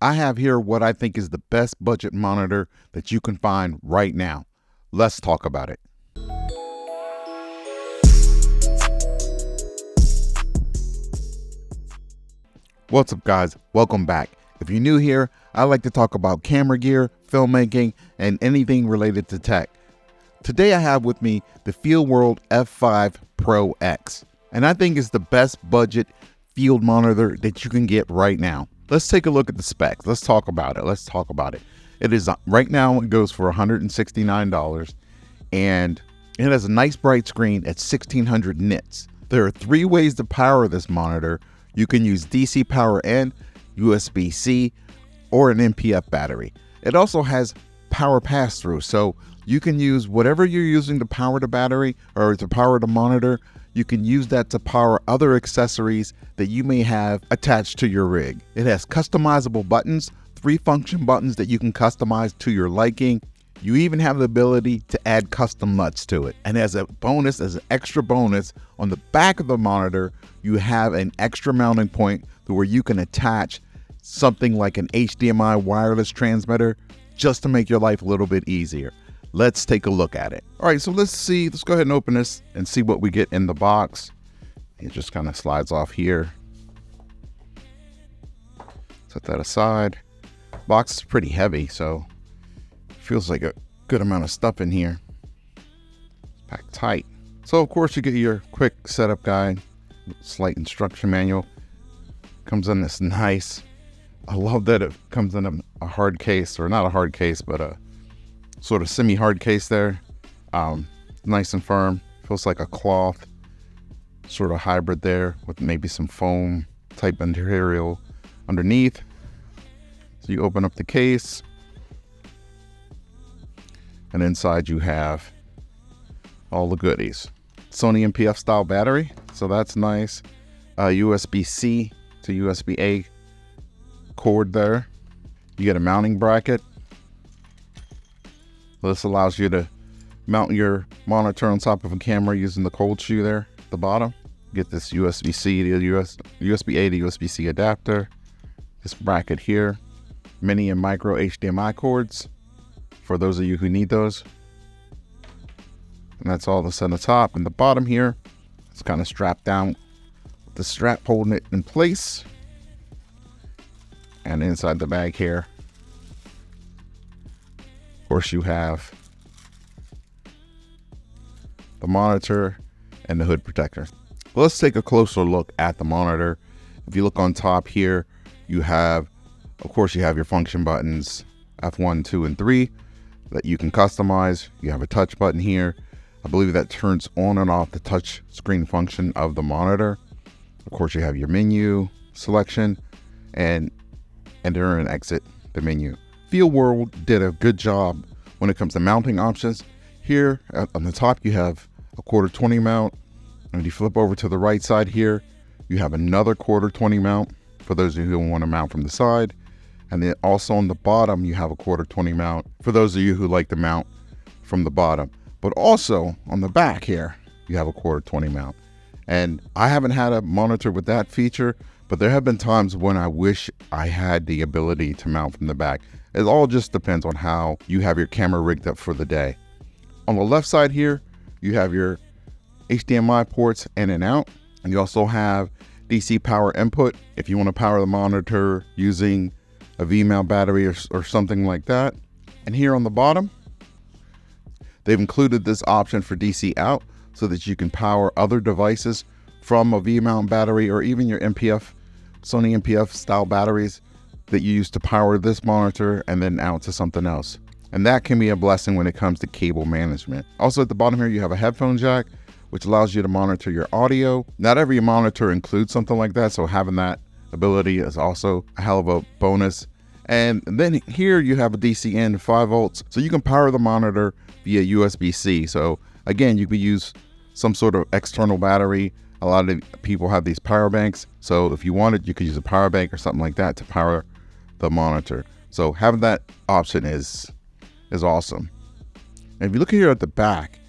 I have here what I think is the best budget monitor that you can find right now. Let's talk about it. What's up, guys? Welcome back. If you're new here, I like to talk about camera gear, filmmaking, and anything related to tech. Today I have with me the Feelworld F5 Pro X, and I think it's the best budget field monitor that you can get right now. Let's take a look at the specs. Let's talk about it. It is right now, it goes for $169, and it has a nice bright screen at 1600 nits. There are 3 ways to power this monitor. You can use DC power and USB-C or an MPF battery. It also has power pass-through, so you can use whatever you're using to power the battery or to power the monitor. You can use that to power other accessories that you may have attached to your rig. It has customizable buttons, 3 function buttons that you can customize to your liking. You even have the ability to add custom LUTs to it. And as an extra bonus, on the back of the monitor, you have an extra mounting point where you can attach something like an HDMI wireless transmitter just to make your life a little bit easier. Let's take a look at it. All right, so let's go ahead and open this and see what we get in the box. It just kind of slides off here. Set that aside. Box is pretty heavy, so feels like a good amount of stuff in here. It's packed tight. So of course you get your quick setup guide, slight instruction manual. Comes in this nice, I love that it comes in a hard case, or not a hard case, but a sort of semi-hard case there. Nice and firm, feels like a cloth, sort of hybrid there with maybe some foam type material underneath. So you open up the case, and inside you have all the goodies. Sony MPF style battery, so that's nice. USB-C to USB-A cord there. You get a mounting bracket. This allows you to mount your monitor on top of a camera using the cold shoe there at the bottom. Get this USB-C to USB-A to USB-C adapter. This bracket here. Mini and micro HDMI cords for those of you who need those. And that's all that's on the top. And the bottom here, it's kind of strapped down with the strap holding it in place. And inside the bag here, of course, you have the monitor and the hood protector. Well, let's take a closer look at the monitor. If you look on top here, you have, of course, you have your function buttons, F1, 2, and 3. That you can customize. You have a touch button here. I believe that turns on and off the touch screen function of the monitor. Of course, you have your menu selection and enter and exit the menu. Feelworld did a good job when it comes to mounting options. Here on the top, you have a 1/4-20 mount. And you flip over to the right side here, you have another 1/4-20 mount for those of you who want to mount from the side. And then also on the bottom, you have a 1/4-20 mount for those of you who like to mount from the bottom. But also on the back here, you have a 1/4-20 mount. And I haven't had a monitor with that feature, but there have been times when I wish I had the ability to mount from the back. It all just depends on how you have your camera rigged up for the day. On the left side here, you have your HDMI ports in and out. And you also have DC power input if you want to power the monitor using a V-mount battery or something like that. And here on the bottom, they've included this option for DC out so that you can power other devices from a V-mount battery or even your Sony MPF style batteries that you use to power this monitor and then out to something else. And that can be a blessing when it comes to cable management. Also at the bottom here, you have a headphone jack, which allows you to monitor your audio. Not every monitor includes something like that, so having that ability is also a hell of a bonus. And then here you have a DC in 5 volts, so you can power the monitor via USB-C. So again, you could use some sort of external battery. A lot of people have these power banks, so if you wanted, you could use a power bank or something like that to power the monitor. So having that option is awesome. And if you look here at the back,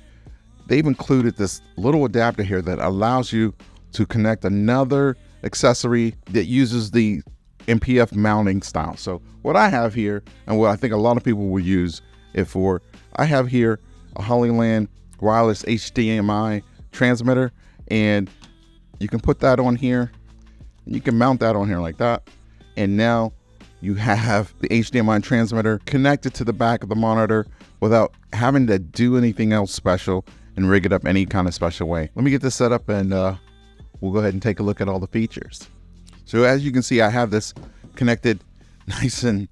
they've included this little adapter here that allows you to connect another accessory that uses the MPF mounting style. So what I have here, and what I think a lot of people will use it for, I have here a Hollyland wireless HDMI transmitter, and you can put that on here, and you can mount that on here like that, and now you have the HDMI transmitter connected to the back of the monitor without having to do anything else special and rig it up any kind of special way. Let me get this set up, and we'll go ahead and take a look at all the features. So as you can see, I have this connected nice and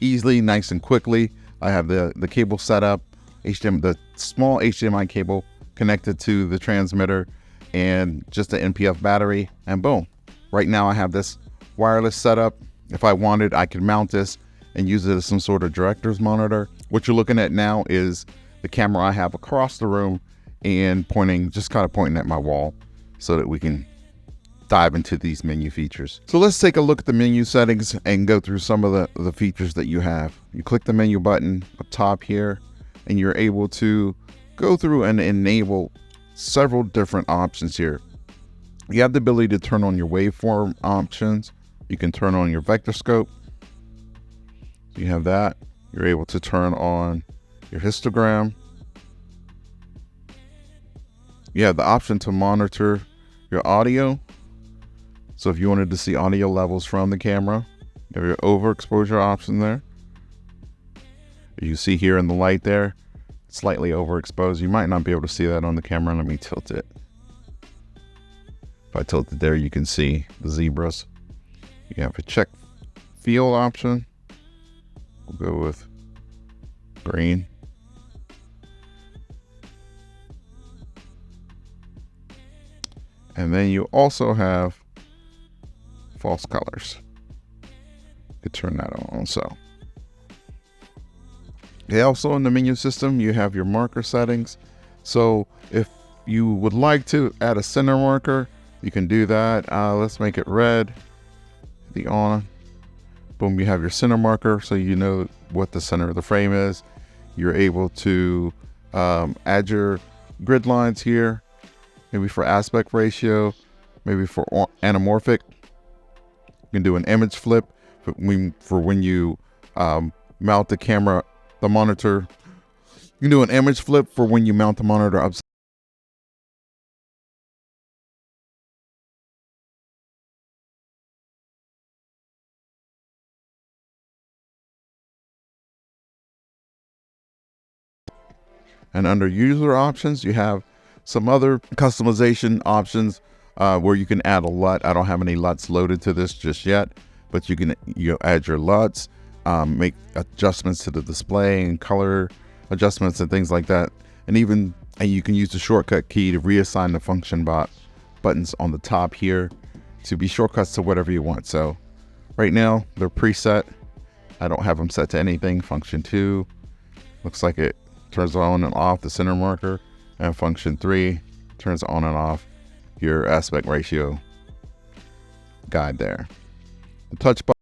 easily, nice and quickly. I have the cable set up, the small HDMI cable connected to the transmitter, and just an NPF battery, and boom. Right now I have this wireless setup. If I wanted, I could mount this and use it as some sort of director's monitor. What you're looking at now is the camera I have across the room and just kind of pointing at my wall so that we can dive into these menu features. So let's take a look at the menu settings and go through some of the features that you have. You click the menu button up top here, and you're able to go through and enable several different options here. You have the ability to turn on your waveform options. You can turn on your vector scope. You have that. You're able to turn on your histogram. You have the option to monitor your audio. So if you wanted to see audio levels from the camera, you have your overexposure option there. You see here in the light there, slightly overexposed. You might not be able to see that on the camera. Let me tilt it. If I tilt it there, you can see the zebras. You have a check field option. We'll go with green. And then you also have false colors. You could turn that on also. Okay, also in the menu system, you have your marker settings. So if you would like to add a center marker, you can do that. Let's make it red. The on. Boom, you have your center marker, so you know what the center of the frame is. You're able to add your grid lines here, maybe for aspect ratio, maybe for anamorphic. You can do an image flip for when you mount the camera, the monitor. You can do an image flip for when you mount the monitor upside. And under user options, you have some other customization options where you can add a LUT. I don't have any LUTs loaded to this just yet, but you can add your LUTs, make adjustments to the display and color adjustments and things like that. And you can use the shortcut key to reassign the function buttons on the top here to be shortcuts to whatever you want. So right now they're preset. I don't have them set to anything. Function 2 looks like it turns on and off the center marker, and function 3 turns on and off your aspect ratio guide there. The touch button.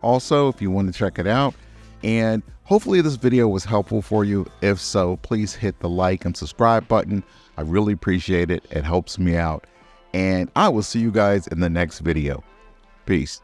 Also, if you want to check it out, and hopefully this video was helpful for you. If so, please hit the like and subscribe button. I really appreciate it. It helps me out, and I will see you guys in the next video. Peace.